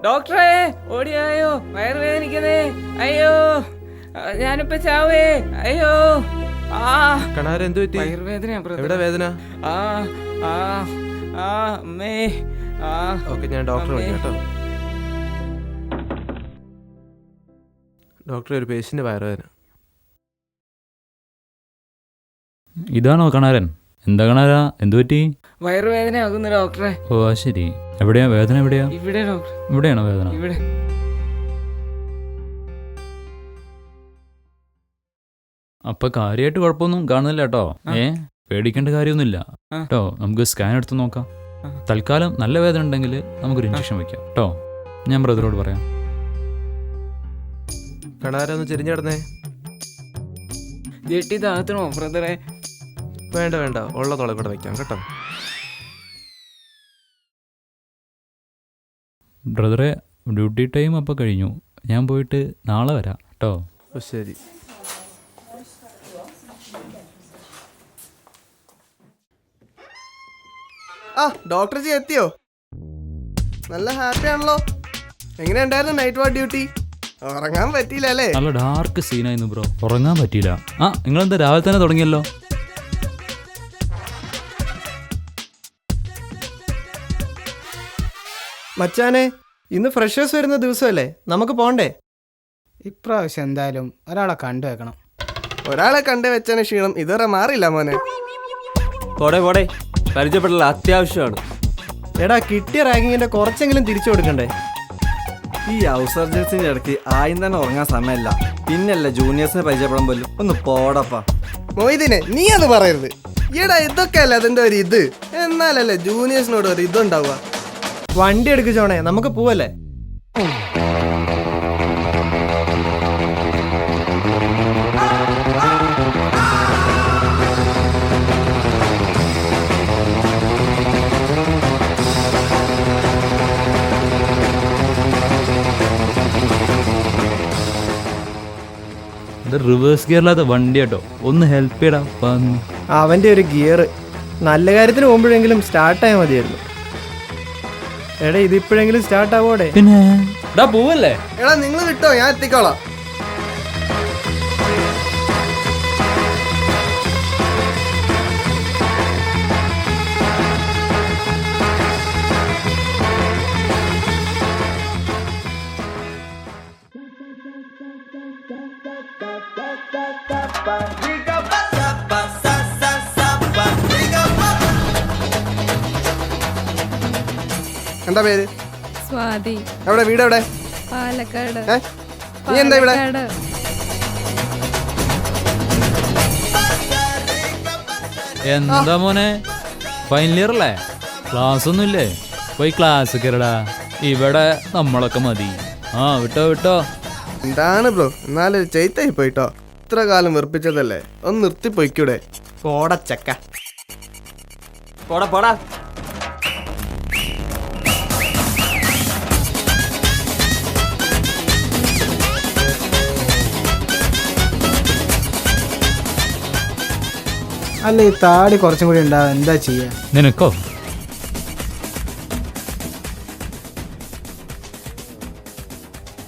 ഡോക്ടറെ ഓടിയായോ, വയറുവേദനിക്കുന്നേ, അയ്യോ ഞാനിപ്പോ ചാവേ, അയ്യോ. എന്ത് പറ്റി? വയറുവേദന. എവിടെ വേദന? അമ്മേ. ഓക്കെ, ഞാൻ ഡോക്ടറെ വിളിക്കാം കേട്ടോ. ഡോക്ടറെ, ഒരു പേഷ്യന്റ് വയറുവേദന. ഇതാണോ കണാരൻ? എന്താ കണാര, എന്തു പറ്റി? വയറുവേദന ആകുന്നു ഡോക്ടറെ. ഓ ശരി. എവിടെയാ വേദന? എവിടെയാ? ഇവിടെ ഡോക്ടർ. ഇവിടെയാണോ വേദന? ഇവിടെ. അപ്പൊ കാര്യമായിട്ട് കുഴപ്പമൊന്നും കാണുന്നില്ല കേട്ടോ. പേടിക്കേണ്ട കാര്യമൊന്നുമില്ല കേട്ടോ. നമുക്ക് സ്കാൻ എടുത്ത് നോക്കാം. തൽക്കാലം നല്ല വേദന ഉണ്ടെങ്കിൽ നമുക്കൊരു ഇഞ്ചക്ഷൻ വെക്കാം കേട്ടോ. ഞാൻ ബ്രദറോട് പറയാം. കണാരൊന്ന് ചെരിഞ്ഞിടന്നേ. ജെട്ടി താത്തണോ ബ്രദറെ? വേണ്ട വേണ്ട, ഉള്ള തോളെ കൂടെ വെക്കാം കേട്ടോ. ബ്രദറെ, ഡ്യൂട്ടി ടൈം അപ്പോൾ കഴിഞ്ഞു. ഞാൻ പോയിട്ട് നാളെ വരാം കേട്ടോ. ശരി. ഡോക്ടർ ജി എത്തിയോ? നല്ല ഹാപ്പി ആണല്ലോ. എങ്ങനെയുണ്ടായിരുന്നു നൈറ്റ് വാർഡ് ഡ്യൂട്ടി? ഉറങ്ങാൻ പറ്റിയില്ല അല്ലേ? നല്ല ഡാർക്ക് സീനായിരുന്നു ബ്രോ, ഉറങ്ങാൻ പറ്റിയില്ല. നിങ്ങളെന്താ രാവിലെ തന്നെ തുടങ്ങിയല്ലോ? മച്ചാനെ, ഇന്ന് ഫ്രഷേഴ്സ് വരുന്ന ദിവസമല്ലേ, നമുക്ക് പോണ്ടേ? ഇപ്രാവശ്യം എന്തായാലും ഒരാളെ കണ്ടു വെക്കണം. ഒരാളെ കണ്ടു വെച്ചതിന് ക്ഷീണം ഇതുവരെ മാറിയില്ല മോനെ. പോടെ പോടെ, പരിചയപ്പെടല അത്യാവശ്യമാണ്. എടാ, കിട്ടിയ റാങ്കിങ്ങിന്റെ കുറച്ചെങ്കിലും തിരിച്ചു കൊടുക്കണ്ടേ? ഈ ഹൗസ് സർജൻസിന്റെ ഇടയ്ക്ക് ആയും തന്നെ ഉറങ്ങാൻ സമയമല്ല. പിന്നല്ല ജൂനിയേഴ്സിനെ പരിചയപ്പെടാൻ പോലും. ഒന്ന് പോടപ്പാ. മൊയ്തീനെ, നീ അത് പറയരുത്. ഈടാ, ഇതൊക്കെ അല്ല അതിന്റെ ഒരു ഇത്. എന്നാലല്ലേ ജൂനിയേഴ്സിനോട് ഒരു ഇതുണ്ടാവുക. വണ്ടി എടുക്കച്ചോണേ, നമുക്ക് പോവല്ലേ? റിവേഴ്സ് ഗിയറില്ലാത്ത വണ്ടി കേട്ടോ. ഒന്ന് ഹെൽപ്പ് ചെയ്യടാ. അവന്റെ ഒരു ഗിയർ നല്ല കാര്യത്തിന് പോകുമ്പോഴെങ്കിലും സ്റ്റാർട്ടായാൽ മതിയായിരുന്നു. എടാ, ഇതിപ്പോഴെങ്കിലും സ്റ്റാർട്ട് ആവോടെ? പിന്നെ പോവല്ലേ? എടാ, നിങ്ങൾ വിട്ടോ, ഞാൻ എത്തിക്കോളാം. എന്താ പേര്? സ്വാതി. എവിടെ വീട്? എവിടെ? പാലക്കാട്. നീ എന്താ ഇവിടെ? എന്താ മോനെ, ഫൈനൽ ഇയർ അല്ലേ? ക്ലാസ് ഒന്നും ഇല്ലേ? പോയി ക്ലാസ് കയറടാ. ഇവിടെ നമ്മളൊക്കെ മതി. വിട്ടോ വിട്ടോ. എന്താണ് ബ്രോ, എന്നാലും ചെയ്ത്തായി പോയിട്ടോ. ഇത്ര കാലം വെറുപ്പിച്ചതല്ലേ, ഒന്ന് നിർത്തി പോയിക്കൂടെ? പോടച്ചക്ക. പോടാ പോടാ. അല്ല, ഈ താടി കുറച്ചും കൂടി ഉണ്ടാവും, എന്താ ചെയ്യാ? നിനക്കോ?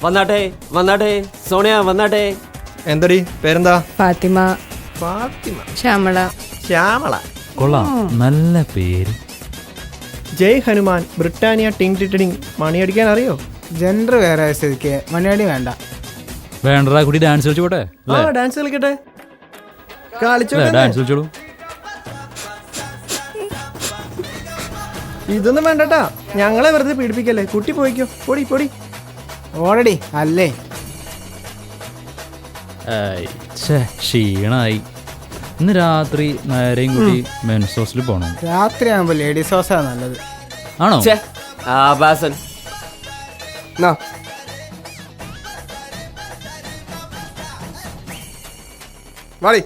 വന്നാട്ടെ വന്നാട്ടെ, സോണിയ വന്നാട്ടെ. എന്തടി പേരെന്താ? ഫാത്തിമ. ഫാത്തിമ. ശ്യാമള. ശ്യാമള. കൊള്ളാം, നല്ല പേര്. ജയ് ഹനുമാൻ, ബ്രിട്ടാനിയ ടിങ് ടിങ്. മണിയടിക്കാൻ അറിയോ? ജെൻഡർ വേറെ സ്ഥിതിക്ക് മണിയടി വേണ്ട. വേണ്ടടാ, കുട്ടി ഡാൻസ് കളിച്ചോട്ടെ. ഡാൻസ് കളിക്കട്ടെ. കളിച്ചോ, ഡാൻസ് കളിച്ചോളൂ. ഇതൊന്നും വേണ്ടട്ടാ, ഞങ്ങളെ വെറുതെ പീഡിപ്പിക്കല്ലേ. കുട്ടി പോയിക്കോ, പൊടി പൊടി. ഓൾറെഡി അല്ലേ? ക്ഷീണായി. ഇന്ന് രാത്രി നേരെയും കൂടി മെൻസ് ഹോസ്റ്റലിൽ പോകണം. രാത്രി ആകുമ്പോ ലേഡീസ് ഹോസാ നല്ലത്. ആണോ? ആഭാസൻ. വാടി.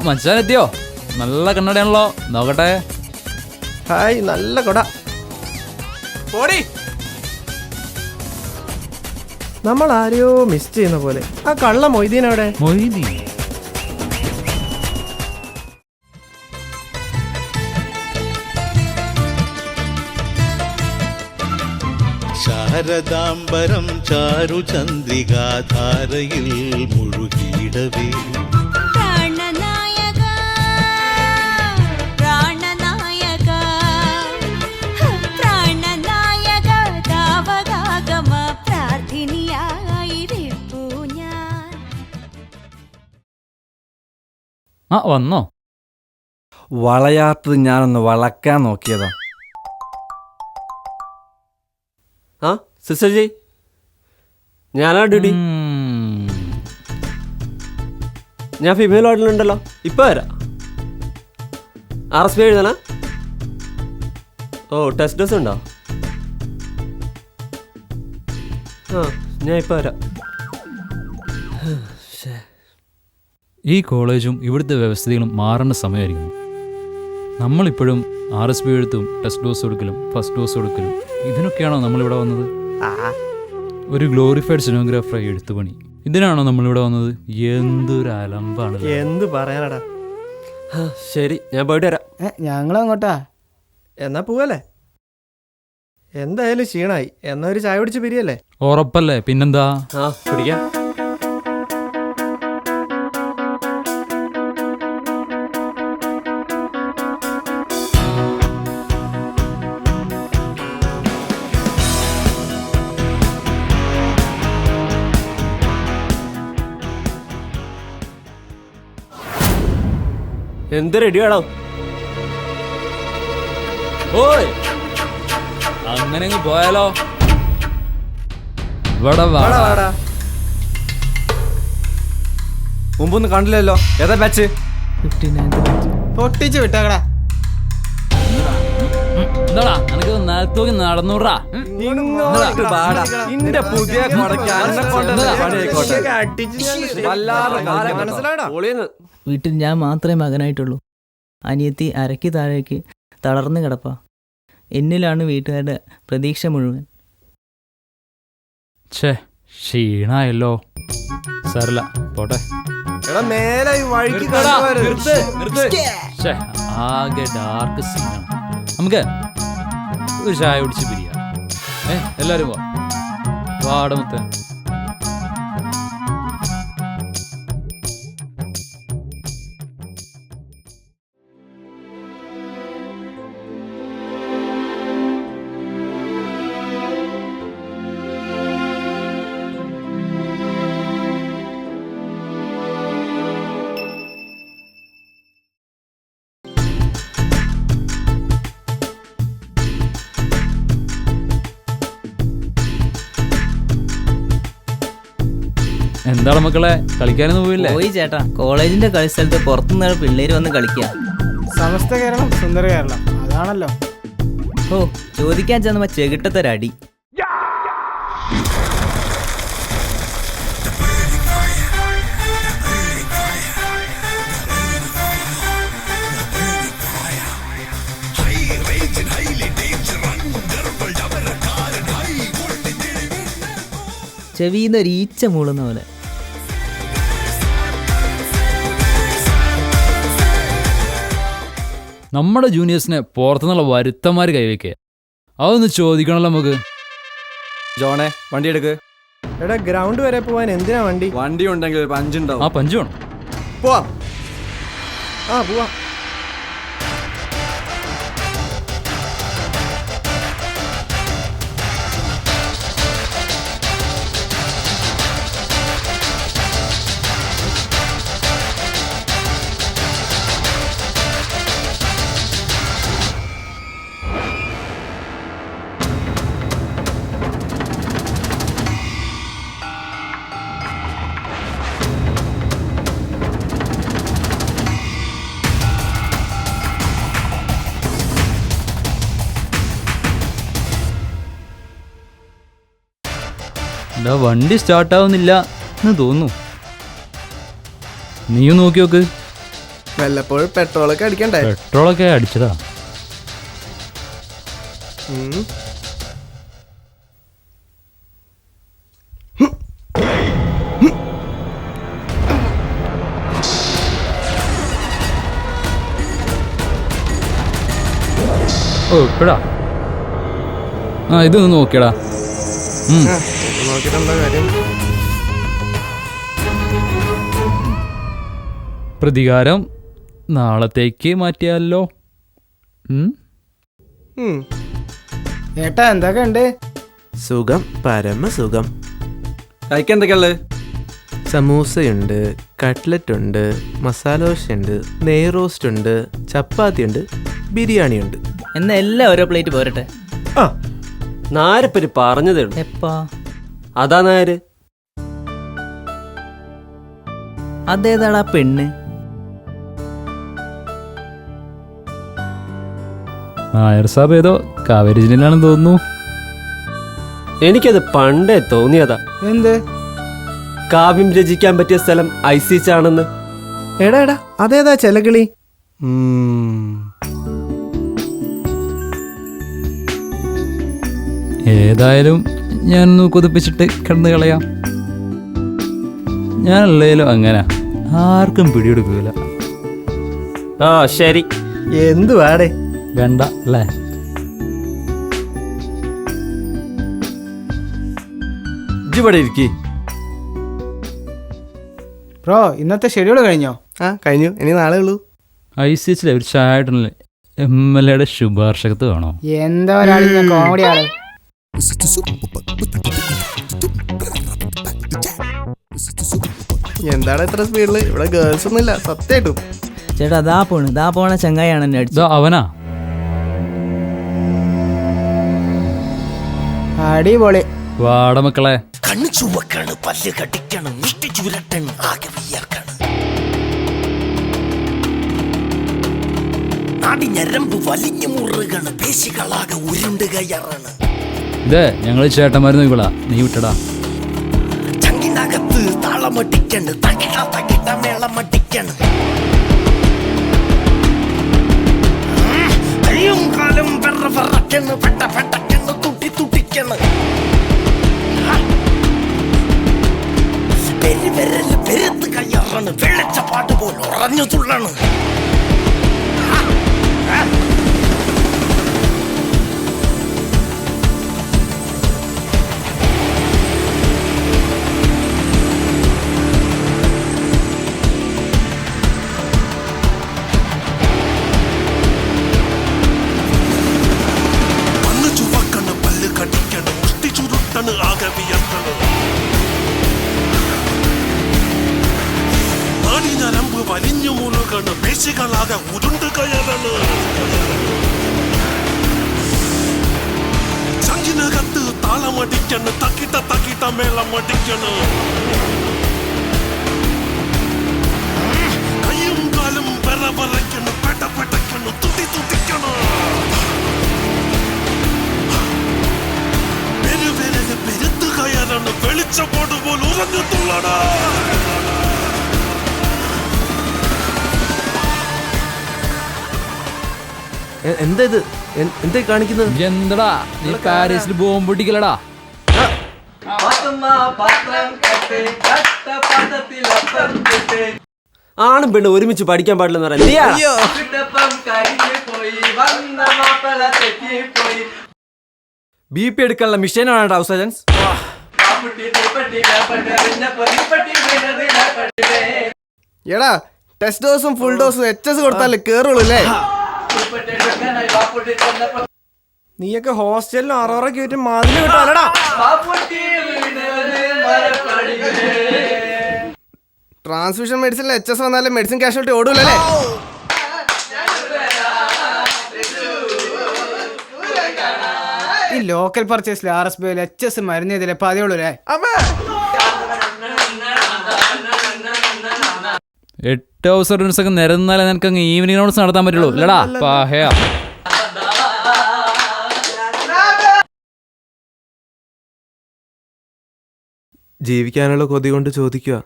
മച്ചാനെത്തിയോ? നല്ല കണ്ണടയാണല്ലോ, നോക്കട്ടെ. ഹായ്, നല്ല കൊട. പോടി. നമ്മൾ ആരെയോ മിസ് ചെയ്യുന്ന പോലെ. ആ കള്ള മൊയ്തീൻ അവിടെ? മൊയ്തി ശാരദാംബരം ചാരുചന്ദ്രികാധാരയിൽ മുഴുകിയിടവേ പ്രാണനായക പ്രാണനായക പ്രാണനായക താവകാഗമ പ്രാർത്ഥിനിയായിരിപ്പൂ ഞാൻ. ആ വന്നോ? വളയാത്തത് ഞാനൊന്ന് വളക്കാൻ നോക്കിയതാ. ആ സിസ്റ്റർ ജി, ഞാനാ ഡ്യൂട്ടി. ഞാൻ ഫീമെയിൽ വാർഡിലുണ്ടല്ലോ, ഇപ്പം വരാം. RSP എഴുതാനാ? ഓ, ടെസ്റ്റ് ഡോസ് ഉണ്ടോ? ആ, ഞാൻ ഇപ്പം വരാം. ഈ കോളേജും ഇവിടുത്തെ വ്യവസ്ഥകളും മാറേണ്ട സമയമായിരിക്കുന്നു. നമ്മളിപ്പോഴും RSP എഴുത്തും ടെസ്റ്റ് ഡോസ് കൊടുക്കലും ഫസ്റ്റ് ഡോസ് കൊടുക്കലും ഇതിനൊക്കെയാണോ നമ്മളിവിടെ വന്നത്? ഒരു ഗ്ലോറിഫൈഡ് സിനോഗ്രാഫറായി എഴുത്തുപണി, ഇതിനാണോ നമ്മളിവിടെ വന്നത്? എന്തൊരു അലമ്പാണ്. എന്ത് പറയാനടാ. ശരി, ഞാൻ പോയിട്ട് വരാം. ഞങ്ങളങ്ങോട്ടാ. എന്നാ പോവല്ലേ? എന്തായാലും ക്ഷീണായി. എന്നാ ഒരു ചായ കുടിച്ച് പിരിയല്ലേ? ഉറപ്പല്ലേ? പിന്നെന്താ. ആ, പിടിക്കാം. എന്ത് റെഡിയാണോ? ഓയ്, അങ്ങനെ പോയാലോ? ഇവിടെ വാടാ, വാടാ. മുമ്പൊന്നും കണ്ടില്ലല്ലോ. ഏതാ ബാച്ച്? പൊട്ടിച്ച് വിട്ടാക്കടാ. എന്താടാ നിനക്ക് നേരത്തോക്കി നടന്നൂറാ? ഇങ്ങോട്ട് വാടാ. ഇന്റെ പുതിയ കൊടയ്ക്ക് അന്നെ കൊണ്ടുവന്ന പണിയായിക്കോട്ടെ. വല്ലാതെ കാലം മനസ്സിലാടാ. പൊളിയെന്ന്. വീട്ടിൽ ഞാൻ മാത്രമേ മകനായിട്ടുള്ളൂ. അനിയത്തി അരയ്ക്ക് താഴേക്ക് തളർന്നു കിടപ്പാ. എന്നിലാണ് വീട്ടുകാരുടെ പ്രതീക്ഷ മുഴുവൻ. ഛേ, ക്ഷീണായല്ലോ. സാരല്ല, പോട്ടെ. എടാ മേലെ ഈ വഴിക്ക് നിർത്തടാ, കണ്ടുവരരുത്. നിർത്ത്, നിർത്ത്. ഛേ, ആകെ ഡാർക്ക് സീനാണ്. നമുക്ക് ഒരു ചായ കുടിച്ച് പിരിയാം. എല്ലാരും വാടമത്തെ. എന്താണ് മക്കളെ, കളിക്കാനൊന്നും പോയില്ലേ? പോയി ചേട്ടാ, കോളേജിന്റെ കളിസ്ഥലത്ത് പുറത്തുനിന്ന് പിള്ളേര് വന്ന് കളിക്കുക. സമസ്ത കേരളം സുന്ദര കേരളം, അതാണല്ലോ. ഓ, ചോദിക്കാൻ ചെന്നപ്പോ ചെകിട്ടത്തൊരടി. ചെവിന്ന് ഒരീച്ച മൂളുന്ന പോലെ. നമ്മുടെ ജൂനിയേഴ്സിനെ പുറത്തുനിന്നുള്ള വരുത്തന്മാർ കൈവയ്ക്കുക, അതൊന്ന് ചോദിക്കണല്ലോ നമുക്ക്. ജോണേ, വണ്ടി എടുക്ക്. എടാ ഗ്രൗണ്ട് വരെ പോവാൻ എന്തിനാ വണ്ടി? വണ്ടി ഉണ്ടെങ്കിൽ ഒരു പഞ്ചുണ്ടാവും. ആ പഞ്ച് വേണം. പോവാം. ആ പോവാം. എന്താ വണ്ടി സ്റ്റാർട്ടാവുന്നില്ല എന്ന് തോന്നുന്നു. നീയും നോക്കി നോക്ക്. വല്ലപ്പോഴും പെട്രോളൊക്കെ അടിക്കണ്ടേ? പെട്രോളൊക്കെ അടിച്ചതാ. ഉം. ഓ ഇപ്പഴാ? ആ ഇതൊന്ന് നോക്കിയടാ. നോക്കിട്ടെന്താ കാര്യം? പ്രതികാരം നാളത്തേക്ക് മാറ്റിയാലോ? ഏട്ടാ എന്തൊക്കെ ഉണ്ട്? സുഖം, പരമസുഖം. കഴിക്കാൻ എന്തൊക്കെയുള്ളത്? സമൂസയുണ്ട്, കട്ട്ലറ്റ് ഉണ്ട്, മസാല ദോശ ഉണ്ട്, നെയ് റോസ്റ്റ് ഉണ്ട്, ചപ്പാത്തി ഉണ്ട്, ബിരിയാണി ഉണ്ട്. എന്നാ എല്ലാം ഓരോ പ്ലേറ്റ് പോരട്ടെ. ആ നാരപ്പര് പറഞ്ഞതേ ഉള്ളൂ. എപ്പാ? അതാ നായര്. അതേതാടാ പെണ്ണ്? നായർ സാബ് ഏതോ കാവേരി ജില്ലയിലാണെന്ന് തോന്നുന്നു. എനിക്കത് പണ്ടേ തോന്നിയതാ. എന്ത്? കാവ്യം രചിക്കാൻ പറ്റിയ സ്ഥലം ഐസിച്ചാണെന്ന്. എടാ എടാ അതേതാ ചെലകിളി? ഏതായാലും ഞാനൊന്ന് കൊതിപ്പിച്ചിട്ട് കിടന്നു കളയാം. ഞാനുള്ളതിലും അങ്ങനെ ആർക്കും പിടിയെടുക്കൂല. ആ ശരി. എന്തുവാടേ? വേണ്ട അല്ലേ? ഇവിടെ ഇരിക്കി. ബ്രോ ഇന്നത്തെ ഷെഡ്യൂൾ കഴിഞ്ഞോ? ആ കഴിഞ്ഞു, ഇനി നാളെ ഉള്ളൂ. ICHലെ ഒരു ചായട്ടനില് MLA ശുപാർശകത്ത് വേണോ? എന്താ ഒരാൾ കോമഡി ആള്. എന്താണ് ഇത്ര സ്പീഡില്? ഇവിടെ ഗേൾസ് ഒന്നും ഇല്ല സത്യമായിട്ടും. ചേട്ടാ ദാ പോണ ചങ്ങായാണ് എന്നെ അടിച്ചത്. അവനാ? അടിപൊളി. വാട മക്കളെ. കണ്ണു ചുവക്കാണ്, പല്ല് കടിക്കണം, മുഷ്ടി ചുരട്ടണ്, ആകെ വിയർക്കാണ്. നാടി ഞരമ്പ് വലിഞ്ഞു മുറുകണ്, പേശികളാകെ ഉരുണ്ട് കയറാണ്. ഇതേ ഞങ്ങള് ചേട്ടന്മാര് നോക്കിക്കോളാ, നീ വിട്ടടാ. ചങ്കിനകത്ത് താളമടിക്കണ്, തകിട തകിട മേളമടിക്കണ്. കയ്യും കാലും വെറ വെറക്കണ്, പെട്ട പെട്ടക്കണ്, തുട്ടി തുട്ടിക്കണ്. പെരുവിരല് പെരുത്ത് കയ്യാറാണ്, വെള്ളച്ചപ്പാട്ട് പോലെ ഉറഞ്ഞു തുള്ളണ്. കണ്ണു ചുവക്കണ്, പല്ല് കടിക്കണ്, മുഷ്ടി ചുരുട്ടണ്, ആകെ വിയർക്കണ്. നാടി ഞരമ്പ് വലിഞ്ഞു മുറുകണ്, പേശികളാകെ ഉരുണ്ട് കയറണ്. ചങ്കിനകത്ത് താളമടിക്കണ്, തക്കിട്ട തക്കിട്ട മേളമടിക്കണ്. കയ്യും കാലും വെറ വെറയ്ക്കണ്, പെട്ട പെട്ടക്കണ്, തുട്ടി തുട്ടിക്കണ്. പെരുവിരല് പെരുത്ത് കയറണ്, വെളിച്ചപ്പാട് പോലെ ഉറഞ്ഞു തുള്ളണ. എന്താ ഇത്? എന്താ കാണിക്കുന്നത്? എന്തടാ നീ പാരീസിൽ ബോംബ് പൊട്ടിക്കലടാ? ആണും പെണ്ണും ഒരുമിച്ച് പഠിക്കാൻ പാടില്ലെന്ന് പറയാം. BP എടുക്കാനുള്ള മിഷനാണ് ഹൗസ് ഏജൻസ്. എടാ ടെസ്റ്റ് ഡോസും ഫുൾ ഡോസും HS കൊടുത്താലേ കേറുള്ളൂ അല്ലേ? നീയൊക്കെ ഹോസ്റ്റലിലും അറോറൊക്കെ ആയിട്ട് മാതിരി കിട്ടാലടാ. ട്രാൻസ്ഫ്യൂഷൻ മെഡിസിനിൽ HS വന്നാലേ മെഡിസിൻ കാഷ്വാലിറ്റി ഓടൂലല്ലേ? ഈ ലോക്കൽ പർച്ചേസിൽ RSBയിൽ HS മരുന്ന് ചെയ്തില്ലേ പതിയുള്ളൂ അല്ലേ? 8 ഹൗസ് സർവീസ് ഒക്കെ നിരന്നാലേ നിനക്ക് അങ്ങ് ഈവനിങ് റൗണ്ട്സ് നടത്താൻ പറ്റുള്ളൂ അല്ലടാ പാഹയാ. ജീവിക്കാനുള്ള കൊതി കൊണ്ട് ചോദിക്കുക,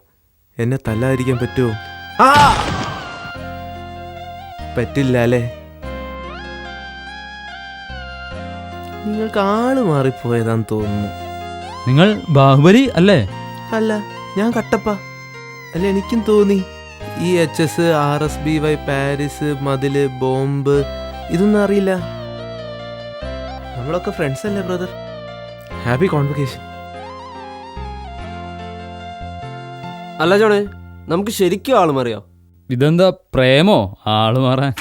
എന്നെ തല്ലാതിരിക്കാൻ പറ്റുമോ? പറ്റില്ല അല്ലേ? നിങ്ങൾക്ക് ആള് മാറിപ്പോയതാന്ന് തോന്നുന്നു. നിങ്ങൾ ബാഹുബലി അല്ലേ? അല്ല, ഞാൻ കട്ടപ്പ. അല്ല, എനിക്കും തോന്നി ഈ HS, RSBY, പാരീസ്, മതില്, ബോംബ് ഇതൊന്നും അറിയില്ല. നമ്മളൊക്കെ ഫ്രണ്ട്സ് അല്ലേ ബ്രദർ? Happy convocation. അല്ല ജോണേ, നമുക്ക് ശരിക്കും ആള് മാറിയോ? ഇതെന്താ പ്രേമോ ആള് മാറാൻ?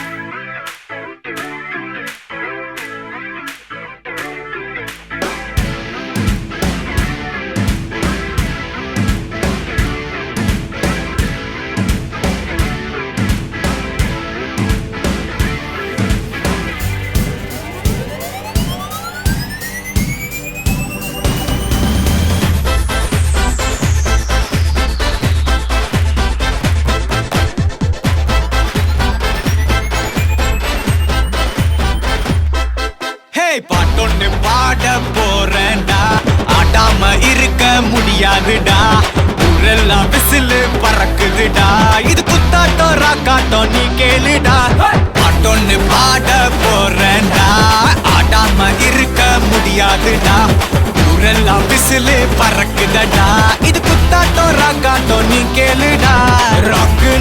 பாட்டொன்னு பாட போறேன்டா, ஆடாம இருக்க முடியாதுடா, ஊரெல்லாம் விசிலு பறக்குதுடா, இது குத்தாட்டம் ராக்காட்டம் நீ கேளுடா. பாட்டொன்னு பாட போறேன்டா, ஆடாம இருக்க முடியாதுடா, ஊரெல்லாம் விசிலு பறக்குதடா, இது குத்தாட்டம் ராக்காட்டம் நீ கேளுடா. ராக்கு